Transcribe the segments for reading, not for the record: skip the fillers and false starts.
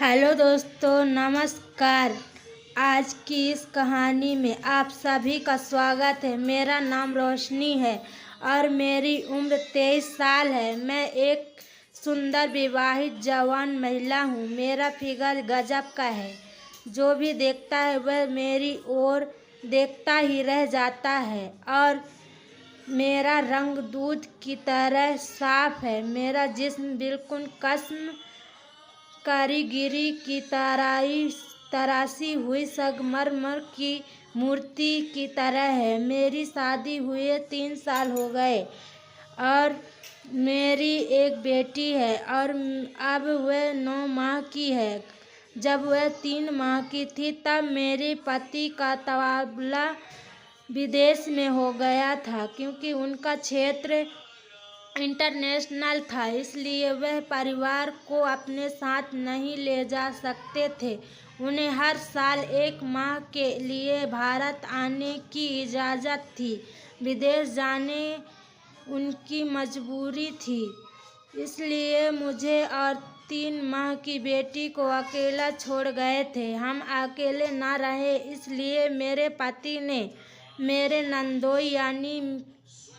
Hello दोस्तों, नमस्कार। आज की इस कहानी में आप सभी का स्वागत है। मेरा नाम रोशनी है और मेरी उम्र 23 साल है। मैं एक सुंदर विवाहित जवान महिला हूँ। मेरा फिगर गजब का है। जो भी देखता है वह मेरी ओर देखता ही रह जाता है और मेरा रंग दूध की तरह साफ है। मेरा जिस्म बिल्कुल कसम कारीगरी की तराशी हुई संगमरमर की मूर्ति की तरह है। मेरी शादी हुए 3 साल हो गए और मेरी एक बेटी है और अब वह 9 माह की है। जब वह 3 माह की थी तब मेरे पति का तबादला विदेश में हो गया था, क्योंकि उनका क्षेत्र इंटरनेशनल था, इसलिए वह परिवार को अपने साथ नहीं ले जा सकते थे। उन्हें हर साल 1 माह के लिए भारत आने की इजाज़त थी। विदेश जाने उनकी मजबूरी थी, इसलिए मुझे और 3 माह की बेटी को अकेला छोड़ गए थे। हम अकेले ना रहे, इसलिए मेरे पति ने मेरे नंदोई यानी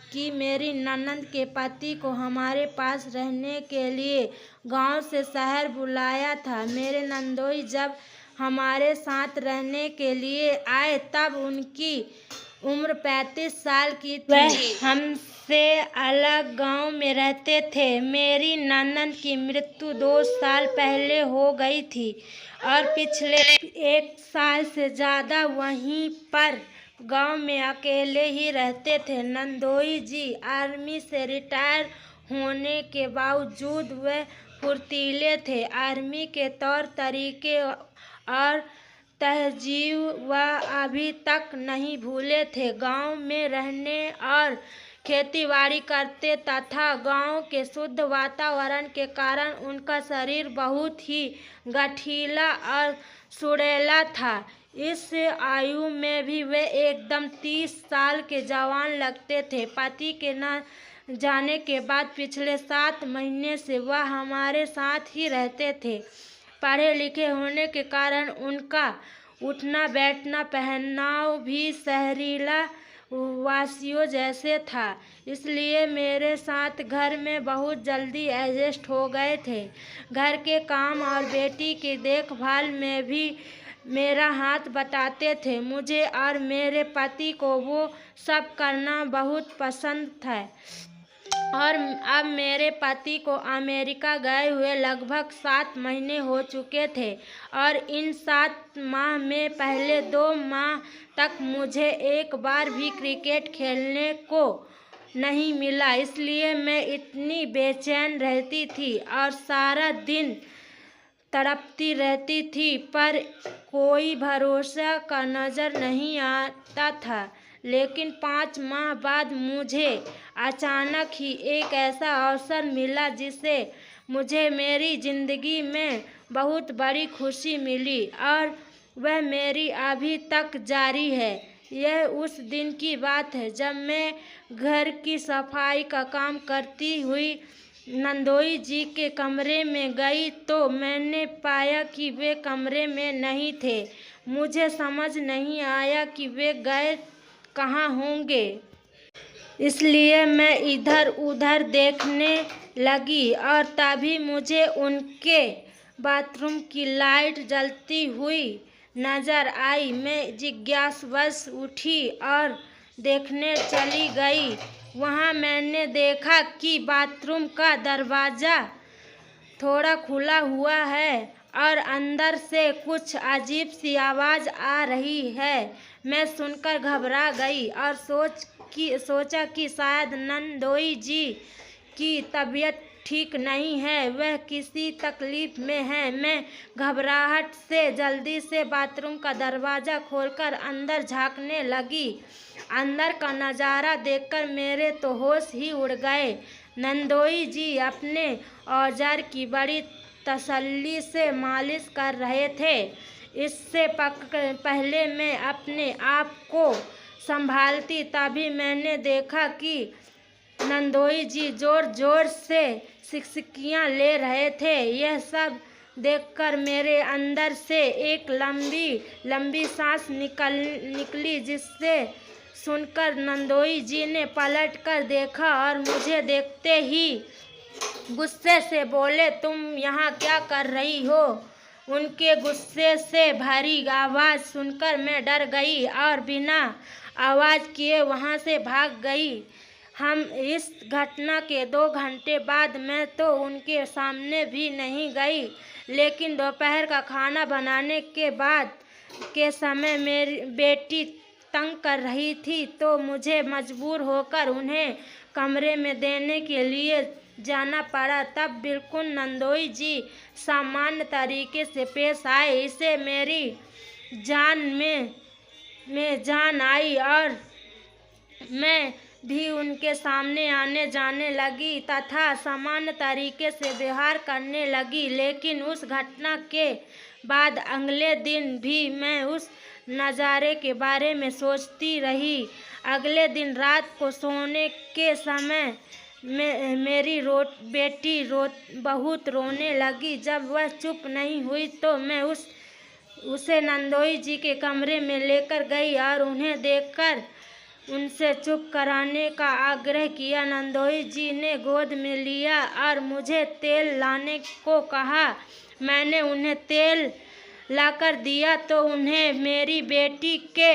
कि मेरी ननद के पति को हमारे पास रहने के लिए गांव से शहर बुलाया था। मेरे नंदोई जब हमारे साथ रहने के लिए आए तब उनकी उम्र 35 साल की थी। वह हमसे अलग गांव में रहते थे। मेरी ननद की मृत्यु 2 साल पहले हो गई थी और पिछले 1 साल से ज़्यादा वहीं पर गांव में अकेले ही रहते थे। नंदोई जी आर्मी से रिटायर होने के बावजूद वह फुर्तीले थे। आर्मी के तौर तरीके और तहजीब वह अभी तक नहीं भूले थे। गांव में रहने और खेतीबाड़ी करते तथा गांव के शुद्ध वातावरण के कारण उनका शरीर बहुत ही गठीला और सुड़ैला था। इस आयु में भी वे एकदम 30 साल के जवान लगते थे। पति के न जाने के बाद पिछले 7 महीने से वह हमारे साथ ही रहते थे। पढ़े लिखे होने के कारण उनका उठना बैठना पहनाव भी शहरीला वासियों जैसे था, इसलिए मेरे साथ घर में बहुत जल्दी एडजस्ट हो गए थे। घर के काम और बेटी की देखभाल में भी मेरा हाथ बटाते थे। मुझे और मेरे पति को वो सब करना बहुत पसंद था और अब मेरे पति को अमेरिका गए हुए लगभग 7 महीने हो चुके थे और इन 7 माह में पहले 2 माह तक मुझे एक बार भी क्रिकेट खेलने को नहीं मिला, इसलिए मैं इतनी बेचैन रहती थी और सारा दिन तड़पती रहती थी, पर कोई भरोसा का नज़र नहीं आता था। लेकिन 5 माह बाद मुझे अचानक ही एक ऐसा अवसर मिला जिससे मुझे मेरी ज़िंदगी में बहुत बड़ी खुशी मिली और वह मेरी अभी तक जारी है। यह उस दिन की बात है जब मैं घर की सफाई का काम करती हुई नंदोई जी के कमरे में गई तो मैंने पाया कि वे कमरे में नहीं थे। मुझे समझ नहीं आया कि वे गए कहाँ होंगे, इसलिए मैं इधर उधर देखने लगी और तभी मुझे उनके बाथरूम की लाइट जलती हुई नज़र आई। मैं जिज्ञासावश उठी और देखने चली गई। वहाँ मैंने देखा कि बाथरूम का दरवाज़ा थोड़ा खुला हुआ है और अंदर से कुछ अजीब सी आवाज़ आ रही है। मैं सुनकर घबरा गई और सोचा कि शायद नंदोई जी की तबीयत ठीक नहीं है, वह किसी तकलीफ में है। मैं घबराहट से जल्दी से बाथरूम का दरवाज़ा खोलकर अंदर झांकने लगी। अंदर का नज़ारा देखकर मेरे तो होश ही उड़ गए। नंदोई जी अपने औजार की बड़ी तसल्ली से मालिश कर रहे थे। इससे पहले मैं अपने आप को संभालती तभी मैंने देखा कि नंदोई जी जोर जोर से सिकसिकियाँ ले रहे थे। यह सब देखकर मेरे अंदर से एक लंबी लंबी सांस निकली, जिससे सुनकर नंदोई जी ने पलट कर देखा और मुझे देखते ही गुस्से से बोले, तुम यहाँ क्या कर रही हो? उनके गुस्से से भरी आवाज़ सुनकर मैं डर गई और बिना आवाज़ किए वहाँ से भाग गई। हम इस घटना के 2 घंटे बाद मैं तो उनके सामने भी नहीं गई, लेकिन दोपहर का खाना बनाने के समय मेरी बेटी तंग कर रही थी, तो मुझे मजबूर होकर उन्हें कमरे में देने के लिए जाना पड़ा। तब बिल्कुल नंदोई जी सामान्य तरीके से पेश आए। इससे मेरी जान में जान आई और मैं भी उनके सामने आने जाने लगी तथा सामान्य तरीके से व्यवहार करने लगी। लेकिन उस घटना के बाद अगले दिन भी मैं उस नज़ारे के बारे में सोचती रही। अगले दिन रात को सोने के समय मेरी बेटी बहुत रोने लगी। जब वह चुप नहीं हुई तो मैं उसे नंदोई जी के कमरे में लेकर गई और उन्हें देखकर उनसे चुप कराने का आग्रह किया। नंदोई जी ने गोद में लिया और मुझे तेल लाने को कहा। मैंने उन्हें तेल लाकर दिया तो उन्हें मेरी बेटी के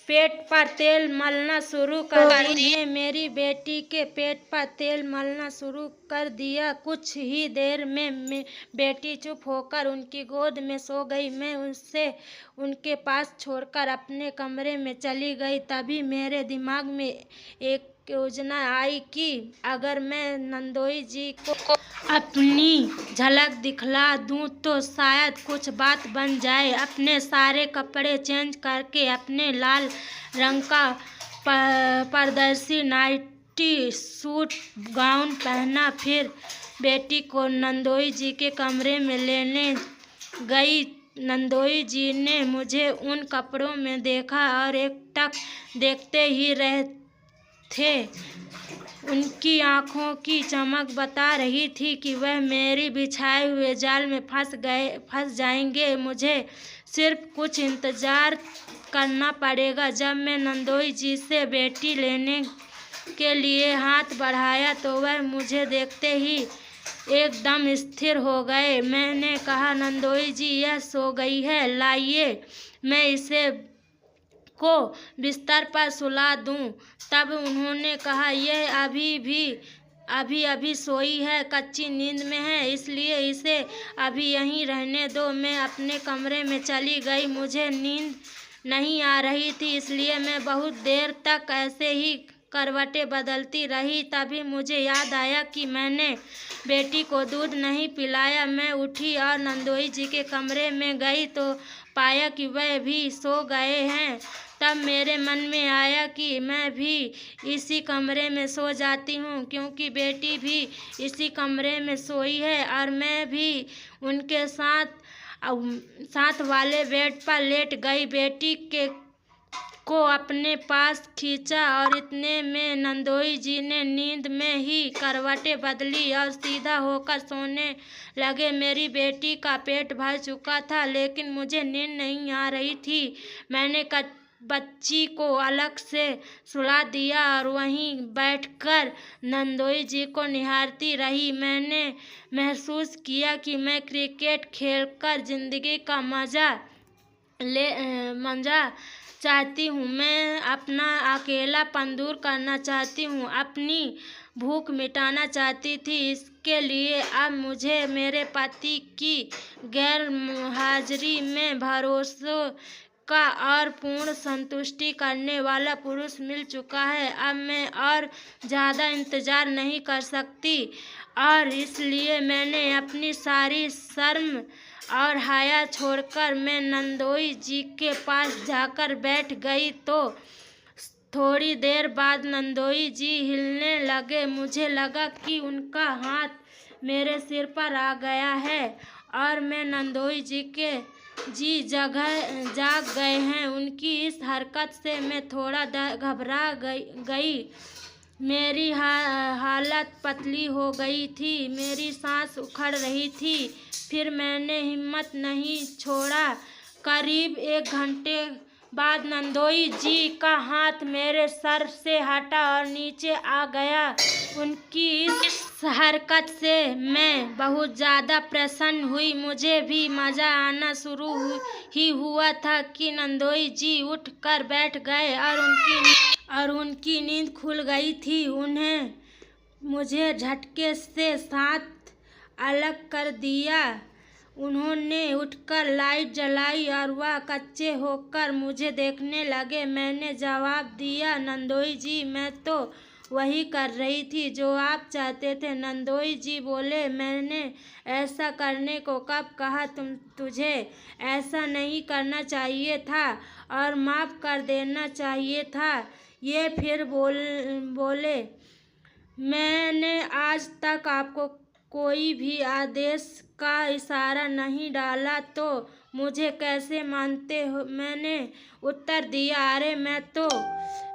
पेट पर तेल मलना शुरू कर दिया। मेरी बेटी के पेट पर तेल मलना शुरू कर दिया। कुछ ही देर में बेटी चुप होकर उनकी गोद में सो गई। मैं उसे उनके पास छोड़कर अपने कमरे में चली गई। तभी मेरे दिमाग में एक योजना आई कि अगर मैं नंदोई जी को अपनी झलक दिखला दूं तो शायद कुछ बात बन जाए। अपने सारे कपड़े चेंज करके अपने लाल रंग का पारदर्शी नाइटी सूट गाउन पहना, फिर बेटी को नंदोई जी के कमरे में लेने गई। नंदोई जी ने मुझे उन कपड़ों में देखा और एकटक देखते ही रहे थे। उनकी आंखों की चमक बता रही थी कि वह मेरी बिछाए हुए जाल में फंस जाएंगे। मुझे सिर्फ कुछ इंतजार करना पड़ेगा। जब मैं नंदोई जी से बेटी लेने के लिए हाथ बढ़ाया तो वह मुझे देखते ही एकदम स्थिर हो गए। मैंने कहा, नंदोई जी यह सो गई है, लाइए मैं इसे को बिस्तर पर सुला दूं। तब उन्होंने कहा, यह अभी सोई है, कच्ची नींद में है, इसलिए इसे अभी यहीं रहने दो। मैं अपने कमरे में चली गई। मुझे नींद नहीं आ रही थी, इसलिए मैं बहुत देर तक ऐसे ही करवटें बदलती रही। तभी मुझे याद आया कि मैंने बेटी को दूध नहीं पिलाया। मैं उठी और नंदोई जी के कमरे में गई तो पाया कि वह भी सो गए हैं। तब मेरे मन में आया कि मैं भी इसी कमरे में सो जाती हूँ, क्योंकि बेटी भी इसी कमरे में सोई है और मैं भी उनके साथ वाले बेड पर लेट गई। बेटी को अपने पास खींचा और इतने में नंदोई जी ने नींद में ही करवटें बदली और सीधा होकर सोने लगे। मेरी बेटी का पेट भर चुका था, लेकिन मुझे नींद नहीं आ रही थी। मैंने बच्ची को अलग से सुला दिया और वहीं बैठकर नंदोई जी को निहारती रही। मैंने महसूस किया कि मैं क्रिकेट खेलकर जिंदगी का मजा चाहती हूँ। मैं अपना अकेलापन दूर करना चाहती हूँ, अपनी भूख मिटाना चाहती थी। इसके लिए अब मुझे मेरे पति की गैर हाजिरी में भरोसे का और पूर्ण संतुष्टि करने वाला पुरुष मिल चुका है। अब मैं और ज़्यादा इंतज़ार नहीं कर सकती और इसलिए मैंने अपनी सारी शर्म और हया छोड़कर मैं नंदोई जी के पास जाकर बैठ गई। तो थोड़ी देर बाद नंदोई जी हिलने लगे। मुझे लगा कि उनका हाथ मेरे सिर पर आ गया है और मैं नंदोई जी जाग गए हैं। उनकी इस हरकत से मैं थोड़ा घबरा गई। मेरी हालत पतली हो गई थी, मेरी सांस उखड़ रही थी। फिर मैंने हिम्मत नहीं छोड़ा। करीब 1 घंटे बाद नंदोई जी का हाथ मेरे सर से हटा और नीचे आ गया। उनकी इस हरकत से मैं बहुत ज़्यादा प्रसन्न हुई। मुझे भी मज़ा आना शुरू ही हुआ था कि नंदोई जी उठ कर बैठ गए और उनकी नींद खुल गई थी। उन्हें मुझे झटके से साथ अलग कर दिया। उन्होंने उठकर लाइट जलाई और वह कच्चे होकर मुझे देखने लगे। मैंने जवाब दिया, नंदोई जी, मैं तो वही कर रही थी जो आप चाहते थे। नंदोई जी बोले, मैंने ऐसा करने को कब कहा? तुझे ऐसा नहीं करना चाहिए था और माफ़ कर देना चाहिए था। ये फिर बोले, मैंने आज तक आपको कोई भी आदेश का इशारा नहीं डाला तो मुझे कैसे मानते हो? मैंने उत्तर दिया, अरे मैं तो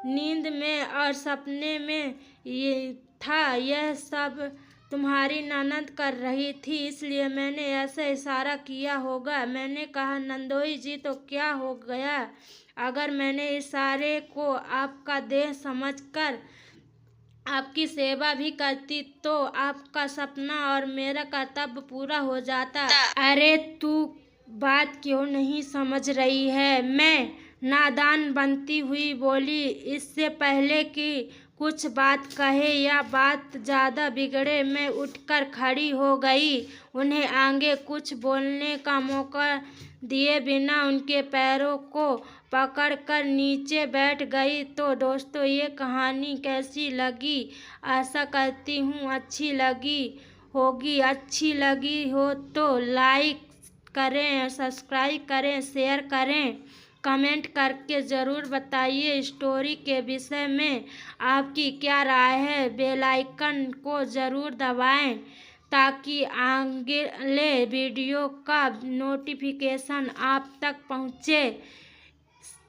नींद में और सपने में ये था। यह सब तुम्हारी ननद कर रही थी, इसलिए मैंने ऐसा इशारा किया होगा। मैंने कहा, नंदोई जी, तो क्या हो गया अगर मैंने इशारे को आपका देह समझकर आपकी सेवा भी करती तो आपका सपना और मेरा कर्तव्य पूरा हो जाता। अरे तू बात क्यों नहीं समझ रही है? मैं नादान बनती हुई बोली। इससे पहले कि कुछ बात कहे या बात ज़्यादा बिगड़े, मैं उठकर खड़ी हो गई। उन्हें आगे कुछ बोलने का मौका दिए बिना उनके पैरों को पकड़कर नीचे बैठ गई। तो दोस्तों, ये कहानी कैसी लगी? आशा करती हूँ अच्छी लगी होगी। अच्छी लगी हो तो लाइक करें, सब्सक्राइब करें, शेयर करें, कमेंट करके ज़रूर बताइए स्टोरी के विषय में आपकी क्या राय है। बेल आइकन को ज़रूर दबाएं ताकि अगले वीडियो का नोटिफिकेशन आप तक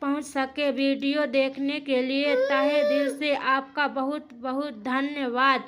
पहुंच सके। वीडियो देखने के लिए तहे दिल से आपका बहुत बहुत धन्यवाद।